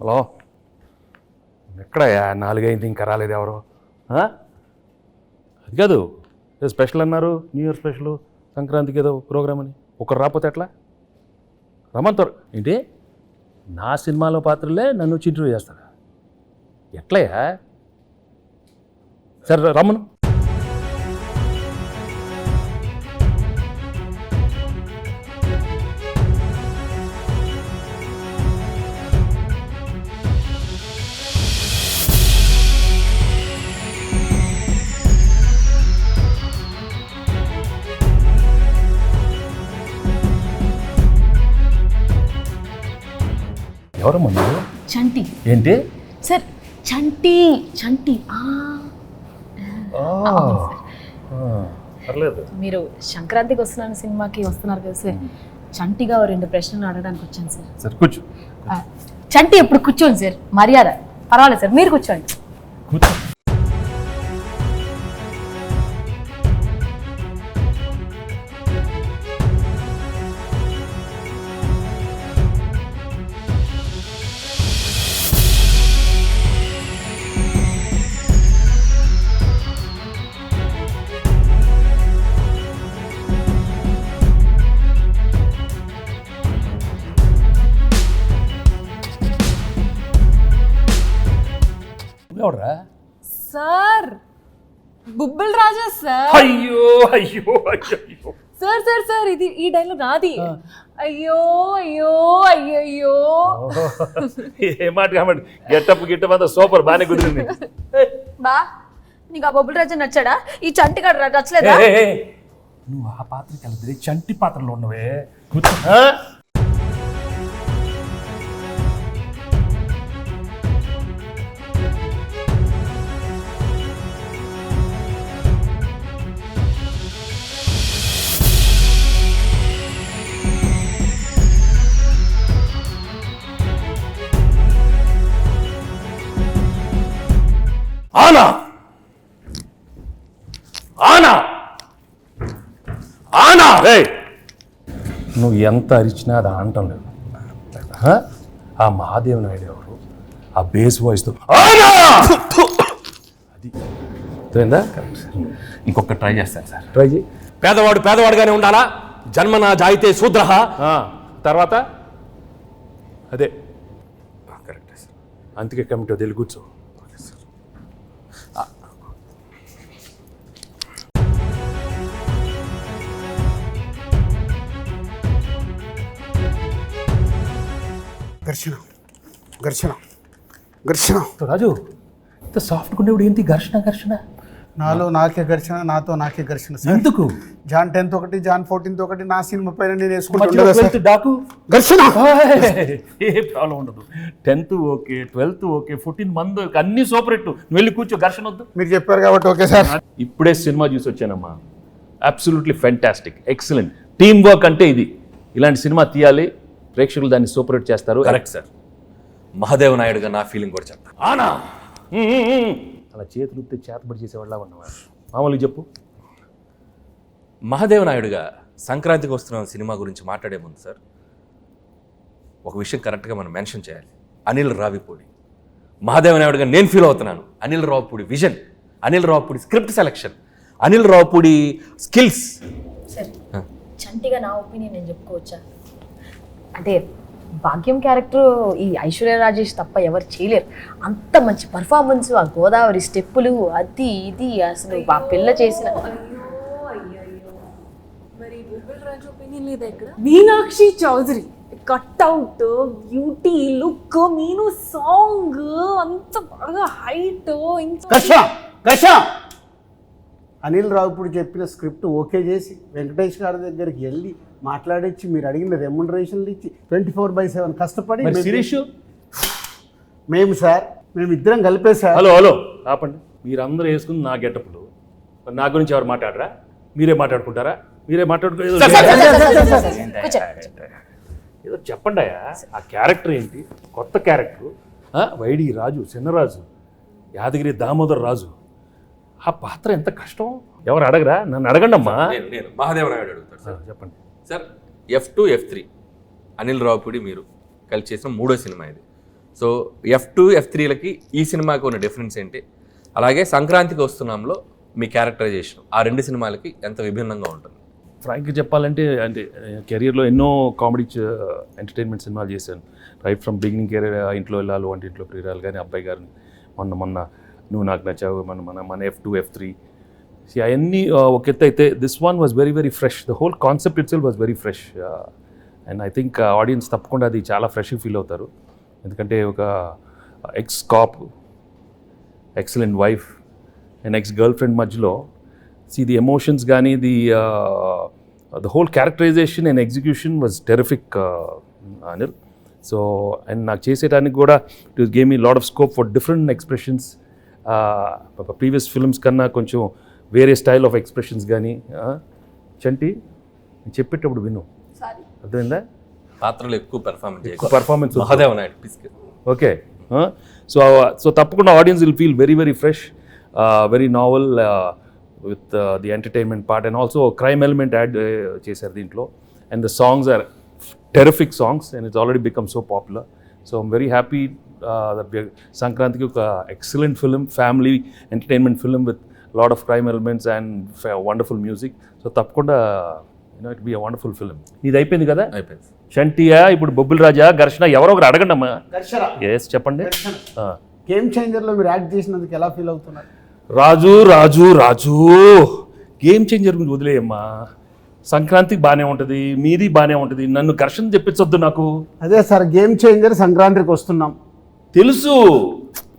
Hello, ఎక్కడయ్యా 4 అయింది ఇంకా రాలేదు ఎవరు? అది కాదు, ఏదో స్పెషల్ అన్నారు, న్యూ ఇయర్ స్పెషల్, సంక్రాంతికి ఏదో ప్రోగ్రామ్ అని. ఒకరు రాకపోతే ఎట్లా? రమ్మంటారు ఏంటి? నా సినిమాలో పాత్రలే నన్ను వచ్చి ఇంటర్వ్యూ చేస్తారా? ఎట్లయ్యా? సరే రమ్మను. ఎవరమ్మా నువ్వు? చంటి. ఏంటి సార్ చంటి? చంటి పర్లేదు. మీరు సంక్రాంతికి వస్తున్నాను సినిమాకి వస్తున్నారు కదా సార్, చంటిగా 2 ప్రశ్నలు అడగడానికి వచ్చాను సార్. సరే కూర్చో. చంటి ఎప్పుడు కూర్చోండి సార్, మర్యాద. పర్వాలేదు సార్, మీరు కూర్చోండి. కూర్చో. ఎవడరా? సార్ బుబ్బుల్ రాజా సార్. అయ్యో అయ్యో అయ్యో సార్ సార్ సార్ ఇది ఈ డైలాగ్ నాది. అయ్యో అయ్యో అయ్యో. ఏ మాట కాబట్టి గెట్టప్ అంతా సూపర్, బాగానే కుదిరింది. బా నీకు ఆ బొబ్బుల్ రాజా నచ్చాడా? ఈ చంటి గడ నచ్చలేదా? నువ్వు ఆ పాత్రకి వెళ్తే చంటి పాత్రలో ఉన్నవే. ఆనా ఆనా ఆనా. నువ్వు ఎంత అరిచినా అది ఆనటం లేదు. ఆ మహాదేవ్ నాయుడు ఎవరు? ఆ బేస్ వాయిస్తో ఆనా అది తెలిందా? ఇంకొక ట్రై చేస్తాను సార్. ట్రై చేయి. పేదవాడు పేదవాడుగానే ఉండాలా, జన్మనా జాయితే శూద్రః. తర్వాత అదే కరెక్టే సార్. అందుకే కమిటీ వదిలి కూర్చో. ఘర్షణ ఘర్షణ ఘర్షణ. రాజు ఇంత సాఫ్ట్గా ఉండేవాడు ఏంటి ఘర్షణ ఘర్షణ? నాలో నాకే ఘర్షణ, నాతో నాకే ఘర్షణ. ఎందుకు? జాన్ 10th ఒకటి, జాన్ 14th ఒకటి, నా సినిమా పైన నేను మధ్యలో 12th డాకు ఘర్షణ. ఏ ప్రాబ్లం ఉండదు. 10th ఓకే, 12th ఓకే, 14 మంది అన్ని సూపర్ హిట్. నువ్వు వెళ్ళి కూర్చో, ఘర్షణ వద్దు. మీరు చెప్పారు కాబట్టి ఓకే సార్. ఇప్పుడే సినిమా చూసి వచ్చానమ్మా. Absolutely fantastic, excellent. Team work అంటే ఇది. ఇలాంటి సినిమా తీయాలి, ప్రేక్షకులు దాన్ని సూపర్ హిట్ చేస్తారు. Correct sir. మహాదేవ్ నాయుడుగా నా ఫీలింగ్ కూడా చెప్తా. ఆనా అలా చేతులు ఉత్తే చేతబడి చేసేవాళ్ళ ఉన్నవాడు. మామూలుగా చెప్పు. మహాదేవ్ నాయుడుగా సంక్రాంతికి వస్తున్న సినిమా గురించి మాట్లాడే ముందు సార్, ఒక విషయం కరెక్ట్గా మనం మెన్షన్ చేయాలి. అనిల్ రావిపూడి. మహాదేవ్ నాయుడుగా నేను ఫీల్ అవుతున్నాను. Anil Ravipudi vision, Anil Ravipudi script selection, Anil Ravipudi skills. Sir చంటిగా నా ఒపీనియన్ నేను చెప్పుకోవచ్చా? అంటే భాగ్యం క్యారెక్టర్ ఈ ఐశ్వర్య రాజేష్ తప్ప ఎవరు చేయలేరు. అంత మంచి పర్ఫార్మెన్స్, ఆ గోదావరి స్టెప్పులు, అది ఇది అసలు ఆ పిల్ల చేసిన. Meenakshi Chaudhary cutout, beauty, look, Meenu song అంత బాగా హైట్. అనిల్ రావుపూడి చెప్పిన స్క్రిప్ట్ ఓకే చేసి వెంకటేష్ గారి దగ్గరికి వెళ్ళి మాట్లాడించి మీరు అడిగిన రెమ్యునరేషన్లు ఇచ్చి 24/7 కష్టపడి శిరీష్ మేము సార్, మేము ఇద్దరం కలిపే సార్. హలో హలో ఆపండి. మీరందరూ వేసుకుని నా గెటప్లు, నా గురించి ఎవరు మాట్లాడరా? మీరే మాట్లాడుకుంటారా? మీరే మాట్లాడుకో. ఏదో చెప్పండి అయ్యా. ఆ క్యారెక్టర్ ఏంటి? కొత్త క్యారెక్టర్. వైడి రాజు, చిన్నరాజు, యాదగిరి దామోదర్ రాజు. ఆ పాత్ర ఎంత కష్టం. ఎవరు అడగరా? నన్ను అడగండి అమ్మా. నేను మహాదేవ్ నాయుడు అడుగుతాను సార్. చెప్పండి sir. F2, F3 Anil Ravipudi మీరు కలిసి చేసిన 3వ సినిమా ఇది. సో F2 F3లకి ఈ సినిమాకి ఉన్న డిఫరెన్స్ ఏంటి, అలాగే సంక్రాంతికి వస్తున్నాంలో మీ క్యారెక్టరైజేషన్ ఆ రెండు సినిమాలకి ఎంత విభిన్నంగా ఉంటుంది? ఫ్రాంక్గా చెప్పాలంటే అంటే కెరియర్లో ఎన్నో కామెడీ ఎంటర్టైన్మెంట్ సినిమాలు చేశాను. రైట్ ఫ్రమ్ బిగినింగ్ కెరీర్, ఇంట్లో వెళ్ళాలి, వంటింట్లో ప్రియురాలు కానీ, అబ్బాయి గారిని, మొన్న నువ్వు నాకు నచ్చావు, మన F2 F3 అవన్నీ ఒక ఎత్తు అయితే this one was very very fresh. The whole concept itself was very fresh and I think audience తప్పకుండా అది చాలా ఫ్రెష్గా ఫీల్ అవుతారు. ఎందుకంటే ఒక ex cop, excellent wife and ex girlfriend మధ్యలో ది ఎమోషన్స్ కానీ the whole characterization and execution was terrific Anil. So and నాకు చేసేటానికి కూడా it gave me lot of scope for different expressions. Previous films కన్నా కొంచెం వేరే స్టైల్ ఆఫ్ ఎక్స్ప్రెషన్స్ కానీ. చంటి నేను చెప్పేటప్పుడు విను, అర్థమైందా? పాత్రలు ఎక్కువ పర్ఫార్మెన్స్ మహాదేవ నాయుడు పిస్క్. ఓకే, సో తప్పకుండా audience will feel very very fresh, very novel with the entertainment part and also crime element add చేశారు దీంట్లో. And the songs are terrific songs and it's already become so popular. So I'm very happy that సంక్రాంతికి ఒక excellent film, family entertainment film with lot of crime elements and wonderful music. So తప్పకుండా it be a wonderful film. ఇది అయిపోయింది కదా? అయిపోయింది. చంటియా, ఇప్పుడు బొబ్బిల్ రాజా, ఘర్షణ, ఎవరో ఒకరు అడగండి అమ్మా. ఎస్ చెప్పండి. గేమ్ చేంజర్లో మీరు యాక్ట్ చేసినందుకు ఎలా ఫీల్ అవుతున్నారు? రాజు రాజు రాజు గేమ్ చేంజర్ గురించి వదిలేయమ్మా. సంక్రాంతికి బాగానే ఉంటుంది, మీది బాగానే ఉంటుంది, నన్ను ఘర్షణ తెప్పించొద్దు నాకు. అదే సార్, గేమ్ చేంజర్ సంక్రాంతికి వస్తున్నాం తెలుసు,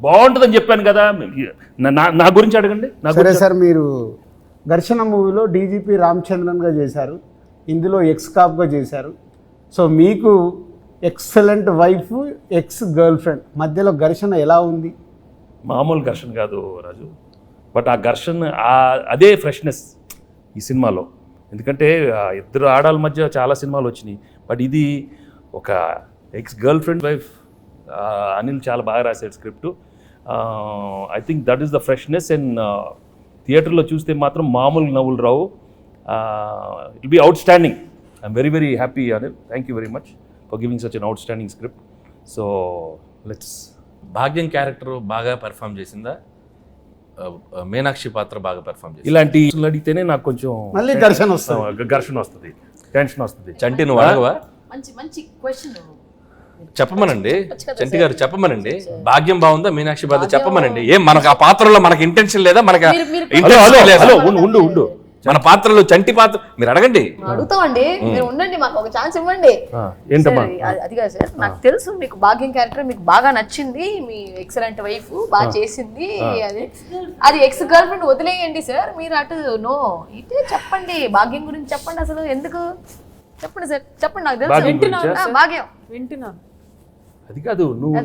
బాగుంటుందని చెప్పాను కదా. నా గురించి అడగండి. సరే సార్, మీరు ఘర్షణ మూవీలో డీజీపీ రామచంద్రన్గా చేశారు, ఇందులో ఎక్స్ కాప్గా చేశారు. సో మీకు excellent wife, ex girlfriend మధ్యలో ఘర్షణ ఎలా ఉంది? మామూలు ఘర్షణ కాదు రాజు, బట్ ఆ ఘర్షణ అదే ఫ్రెష్నెస్ ఈ సినిమాలో. ఎందుకంటే ఇద్దరు ఆడాల మధ్య చాలా సినిమాలు వచ్చినాయి, బట్ ఇది ఒక ex girlfriend wife. Anil చాలా బాగా రాశాడు script. I think that is the freshness. And థియేటర్లో చూస్తే మాత్రం మామూలు నవ్వులు రావు. It will be outstanding. I'm very very happy Anil. Thank you very much for giving such an outstanding script. So let's. Bhagyam character బాగా perform చేసిందా, మీనాక్షి పాత్ర బాగా పెర్ఫామ్ చేసింది? ఇలాంటి అడిగితేనే నాకు కొంచెం మళ్ళీ ఘర్షణ వస్తుంది, టెన్షన్ వస్తుంది. చంటి నువ్వు అడగవా? మంచి క్వశ్చన్ చెప్పమనండి చంటి గారు, చెప్పమనండి. భాగ్యం బాగుందా, మీనాక్షి పాత్ర చెప్పమనండి. ఏం మనకు ఆ పాత్రలో మనకి ఇంటెన్షన్ లేదా? మనకి ఉండు మన పాత్రలో చంటి పాత్ర మీరు అడగండి. అడుగుతామండి, మీరు ఉండండి, మాకు ఒక ఛాన్స్ ఇవ్వండి. ఏంటమ్మా? అది కాదు సార్, నాకు తెలుసు మీకు భాగ్యం క్యారెక్టర్ మీకు బాగా నచ్చింది, మీ ఎక్సలెంట్ వైఫ్ బాగా చేసింది, అది ఎక్స్ గర్ల్ ఫ్రెండ్ వదిలేయండి సార్. మీరు అటు నో ఇటే చెప్పండి, భాగ్యం గురించి చెప్పండి. అసలు ఎందుకు చెప్పండి సార్, చెప్పండి. నాకు తెలుసు భాగ్యం వింటున్నాను. అది కాదు, నువ్వు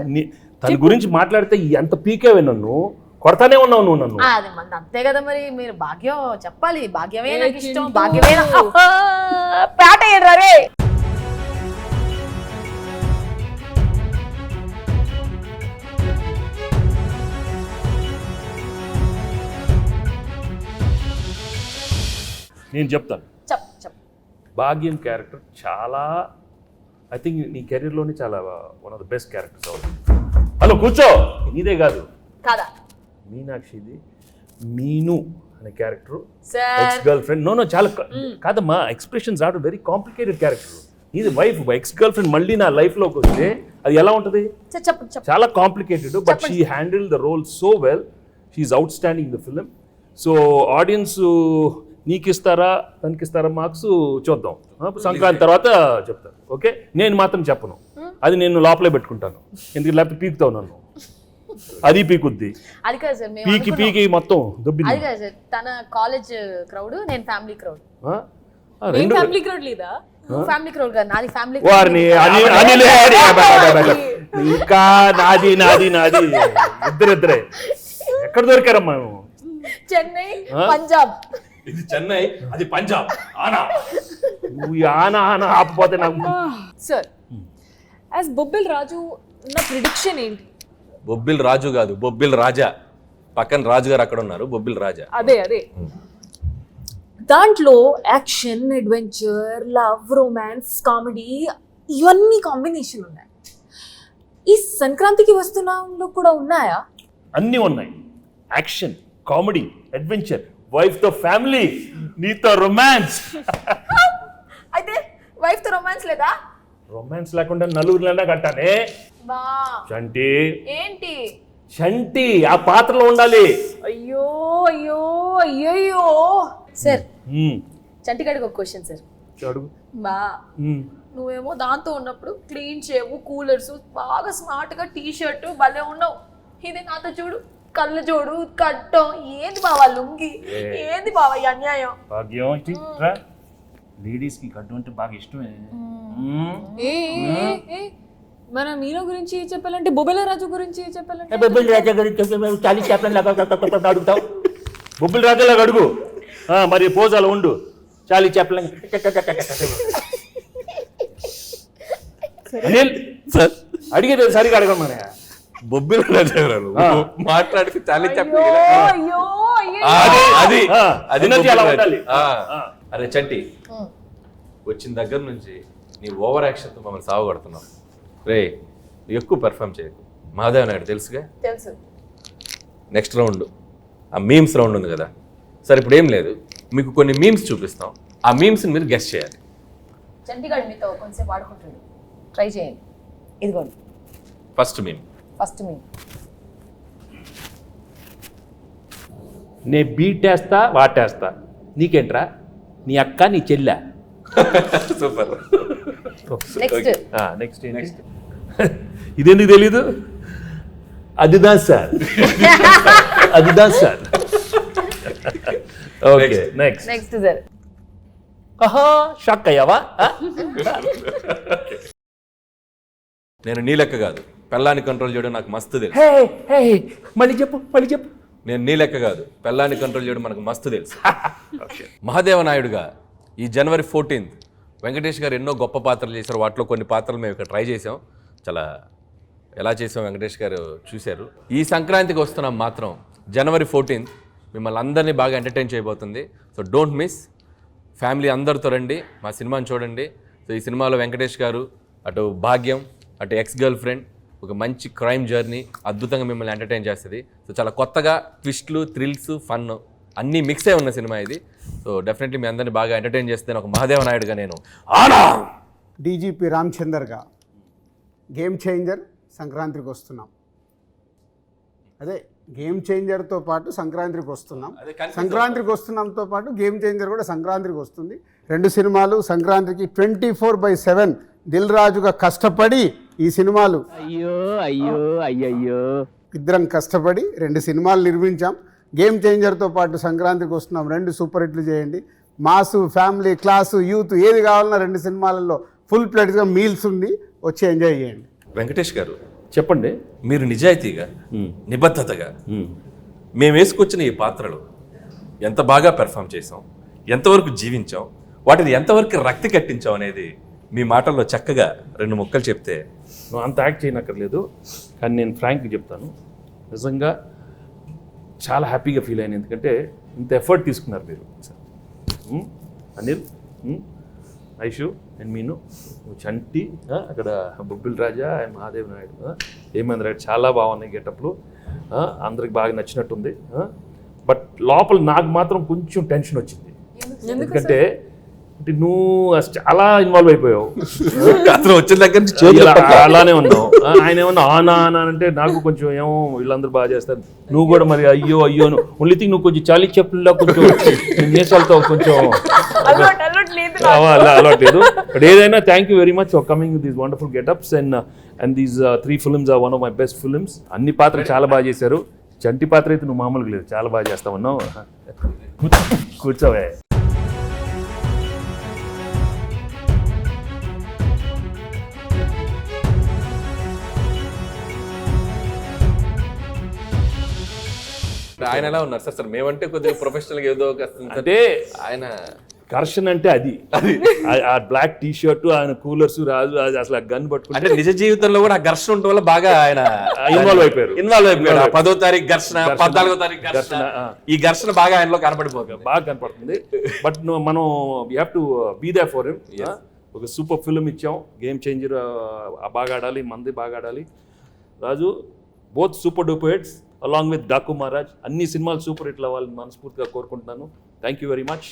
తన గురించి మాట్లాడితే ఎంత పీకేవే, నన్ను కొడతానే ఉన్నావు నువ్వు నన్ను. అది మంది అంతే కదా మరి. మీరు భాగ్యం చెప్పాలి, భాగ్యమే నాకు ఇష్టం, భాగ్యమే పేట రే. నేను చెప్తాను. చెప్ భాగ్యం క్యారెక్టర్ చాలా, ఐ థింక్ నీ కెరీర్లోనే చాలా one of the best characters అవుతుంది. హలో కూర్చో, నీదే కాదు కాదా మీనాక్షిది. మీను అనే character ex girlfriend. No చాలా కాదమ్మా, expressions are very complicated character. ఇది వైఫ్, ఎక్స్ గర్ల్ ఫ్రెండ్ మళ్ళీ నా లైఫ్లోకి వస్తే అది ఎలా ఉంటుంది? చాలా complicated, but she handle the role so well. She's outstanding the film. So audience నీకు ఇస్తారా తనకిస్తారా మార్క్స్ చూద్దాం, సంక్రాంతి తర్వాత చెప్తారు. ఓకే, నేను మాత్రం చెప్పను, అది నేను లోపలే పెట్టుకుంటాను. ఎందుకు లేకపోతే పీకుతావు నన్ను, అది పీకుద్ది. అది కాదు సార్, పీకి మొత్తం దుబ్బి. అది కాదు సార్, తన కాలేజ్ క్రౌడ్, నేను ఫ్యామిలీ క్రౌడ్. ఫ్యామిలీ క్రౌడ్ లేదా? ఫ్యామిలీ క్రౌడ్ కాదు, నాది ఫ్యామిలీ. వారిని ఇంకా నాది ఇద్దరిద్దరే. ఎక్కడ దొరికారమ్మా? చెన్నై, పంజాబ్. ఇది చెన్నై, అది పంజాబ్. నువ్వు ఆనా ఆపపోతే నాకు. సార్ యాజ్ బొబ్బిల్ రాజు నా ప్రిడిక్షన్ ఏంటి? బొబ్బిల్ రాజు కాదు, బొబ్బిల్ రాజా. పక్కన రాజు గారు అక్కడ ఉన్నారు, బొబ్బిల్ రాజా. అదే దాంట్లో action, adventure, love, romance, comedy ఇవన్నీ కాంబినేషన్ ఉన్నాయి. ఈ సంక్రాంతికి వస్తున్నాంలో కూడా ఉన్నాయా? అన్నీ ఉన్నాయి. యాక్షన్, కామెడీ, అడ్వెంచర్, వైఫ్తో ఫ్యామిలీ, నీతో రొమాన్స్. అయితే వైఫ్ తో రొమాన్స్ లేదా? రొమాన్స్ లేకుండా నలుగురిలోనే కట్టానే. బా చంటి, ఏంటి? చంటి ఆ పాత్రలో ఉండాలి. అయ్యో అయ్యో అయ్యయ్యో. సార్ ఉమ్, చంటిగాడికి ఒక క్వశ్చన్ సార్. అడుగు. బా ఉమ్. నువ్వేమో దాంతో ఉన్నప్పుడు క్లీన్ చేవు, కూలర్స్, బాగా స్మార్ట్ గా టీ షర్ట్ భలే ఉన్నావు. ఇది నాతో చూడు, కళ్ళు చూడు, కట్టం. ఏంది బావా లుంగి? ఏంది బావా ఈ అన్యాయం? భాగ్యం ఇటు రా. లేడీస్కి కట్టు అంటే బాగా ఇష్టమే. ఏ ఏ, ఏ, మన మీనా గురించి చెప్పాలంటే బొబ్బెల రాజు గురించి చెప్పాలంటే బొబ్బిల్ రాజా గురించి చాలీ చెప్పండి అడుగుతావు. బొబ్బిల్ రాజాలాగా అడుగు. మరి పోజాలు ఉండు. చాలీ చెప్పలేం. అనిల్ సార్ అడిగేది సరిగా అడగమని. బొబ్బిల రాజారావు మాట్లాడితే చాలా చెప్పి అయ్యో అయ్యో. అది ఆ, అది energy బొబ్బిల అలా రాజు. ఉండాలి. ఆ. అరే చంటి, వచ్చిన దగ్గర నుంచి నీ ఓవర్ యాక్షన్తో మమ్మల్ని సావగొడుతున్నావు. రే ఎక్కువ పెర్ఫామ్ చేయకు. మహాదేవ్ నాయుడు తెలుసుగా. తెలుసు. నెక్స్ట్ రౌండ్ ఆ మీమ్స్ రౌండ్ ఉంది కదా. సరే ఇప్పుడు ఏం లేదు, మీకు కొన్ని మీమ్స్ చూపిస్తాం. ఆ మీమ్స్ని మీరు గెస్ట్ చేయాలి. చంటిగాడు మీతో కొంచెంసేపు ఆడుకుంటాడు, ట్రై చేయండి. ఇదిగోండి ఫస్ట్ మీమ్. ఫస్ట్ మీ. నే బీటేస్తా వాటేస్తా, నీకేంట్రా? నీ అక్క నీ చెల్లె. సూపర్. నెక్స్ట్ నెక్స్ట్ నెక్స్ట్ ఇదెందుకు తెలీదు? అదిదా సార్, అదిదా sir. Okay next. Next sir. ఆహా షాక్ అయ్యావా? నేను నీ లెక్క కాదు, పెళ్ళాన్ని కంట్రోల్ చేయడం నాకు మస్తు తెలుసు. హే హే మళ్ళీ చెప్పు, మళ్ళీ చెప్పు. నేను నీ లెక్క కాదు, పెళ్ళాన్ని కంట్రోల్ చేయడం మనకు మస్తు తెలుసు. మహాదేవ నాయుడుగా ఈ జనవరి 14th వెంకటేష్ గారు ఎన్నో గొప్ప పాత్రలు చేశారు. వాటిలో కొన్ని పాత్రలు మేము ఇక్కడ ట్రై చేసాం. చాలా ఎలా చేసాం వెంకటేష్ గారు చూశారు. ఈ సంక్రాంతికి వస్తున్నాం మాత్రం జనవరి 14th మిమ్మల్ని అందరినీ బాగా ఎంటర్టైన్ చేయబోతుంది. So don't miss. ఫ్యామిలీ అందరితో రండి, మా సినిమాని చూడండి. సో ఈ సినిమాలో వెంకటేష్ గారు, అటు భాగ్యం, అటు ఎక్స్ గర్ల్ ఫ్రెండ్, ఒక మంచి క్రైమ్ జర్నీ అద్భుతంగా మిమ్మల్ని ఎంటర్టైన్ చేస్తుంది. సో చాలా కొత్తగా ట్విస్ట్లు, థ్రిల్స్, ఫన్ అన్నీ మిక్స్ అయి ఉన్న సినిమా ఇది. సో డెఫినెట్లీ మీ అందరినీ బాగా ఎంటర్టైన్ చేస్తే ఒక మహాదేవ నాయుడుగా నేను ఆనా. డీజీపీ రామచందర్గా గేమ్ చేంజర్ సంక్రాంతికి వస్తున్నాం. అదే గేమ్ చేంజర్తో పాటు సంక్రాంతికి వస్తున్నాం. సంక్రాంతికి వస్తున్నాంతో పాటు గేమ్ చేంజర్ కూడా సంక్రాంతికి వస్తుంది. రెండు సినిమాలు సంక్రాంతికి 24/7 దిల్ రాజుగా కష్టపడి ఈ సినిమాలు ఇద్దరం కష్టపడి 2 సినిమాలు నిర్మించాం. గేమ్ చేంజర్తో పాటు సంక్రాంతికి వస్తున్నాం. 2 సూపర్ హిట్లు చేయండి. మాసు, ఫ్యామిలీ, క్లాసు, యూత్ ఏది కావాలన్నా 2 సినిమాలలో ఫుల్ ప్లేట్గా మీల్స్ ఉంది, వచ్చి ఎంజాయ్ చేయండి. వెంకటేష్ గారు చెప్పండి. మీరు నిజాయితీగా, నిబద్ధతగా మేము వేసుకొచ్చిన ఈ పాత్రలు ఎంత బాగా పెర్ఫామ్ చేసాం, ఎంతవరకు జీవించాం, వాటిని ఎంతవరకు రక్తి కట్టించాం అనేది మీ మాటల్లో చక్కగా 2 ముక్కలు చెప్తే. నువ్వు అంత యాక్ట్ చేయనక్కర్లేదు, కానీ నేను ఫ్రాంక్గా చెప్తాను. నిజంగా చాలా హ్యాపీగా ఫీల్ అయ్యాను. ఎందుకంటే ఇంత ఎఫర్ట్ తీసుకున్నారు మీరు. అనిల్, ఐషు అండ్ మీను, చంటి, అక్కడ బొబ్బిల్ రాజా అండ్ మహాదేవ్ నాయుడు, హేమేంద్ర రెడ్డి, చాలా బాగున్నాయి గెటప్లు. అందరికి బాగా నచ్చినట్టుంది. బట్ లోపల నాకు మాత్రం కొంచెం టెన్షన్ వచ్చింది. ఎందుకంటే నువ్వు చాలా ఇన్వాల్వ్ అయిపోయావు. అతను వచ్చిన దగ్గర నుంచి అలానే ఉన్నావు. ఆయన ఏమన్నా ఆనా ఆనా అంటే నాకు కొంచెం ఏమో వీళ్ళందరూ బాగా చేస్తారు, నువ్వు కూడా మరి అయ్యో అయ్యో ఓన్లీ థింగ్ నువ్వు కొంచెం చాలీ చెప్పుల్లో కొంచెం నేసాలతో కొంచెం అలవాట్లేదు. బట్ ఏదైనా thank you very much for coming with these wonderful getups and these 3 films are one of my best films. అన్ని పాత్రలు చాలా బాగా చేశారు. చంటి పాత్ర అయితే నువ్వు మామూలుగా లేదు, చాలా బాగా చేస్తా ఉన్నావు. కూర్చోవే. ఆయన ఎలా ఉన్నారు సార్? మేమంటే కొద్దిగా ప్రొఫెషనల్ గా ఏదో అంటే ఆయన కర్షన్ అంటే అది ఆ బ్లాక్ టీ షర్ట్, ఆయన కూలర్స్ రాజు, అది అసలు గన్ పట్టుకుంటే అంటే నిజ జీవితంలో కూడా ఆ ఘర్షణ ఉండడం వల్ల బాగా ఆయన ఇన్వాల్వ్ అయిపోయారు. 10వ తారీఖు ఘర్షణ, 14వ తారీఖు ఘర్షణ, ఈ ఘర్షణ బాగా ఆయనలో కనపడిపోతుంది, బాగా కనపడుతుంది. బట్ మనం we have to be there for him. ఒక సూపర్ ఫిల్మ్ ఇచ్చాం, గేమ్ చేంజర్ బాగా ఆడాలి, మంది బాగా ఆడాలి. Raju both super duper hits along with Daaku Maharaaj అన్ని సినిమాలు సూపర్ హిట్లు అవ్వాలని మనస్ఫూర్తిగా కోరుకుంటున్నాను. Thank you very much.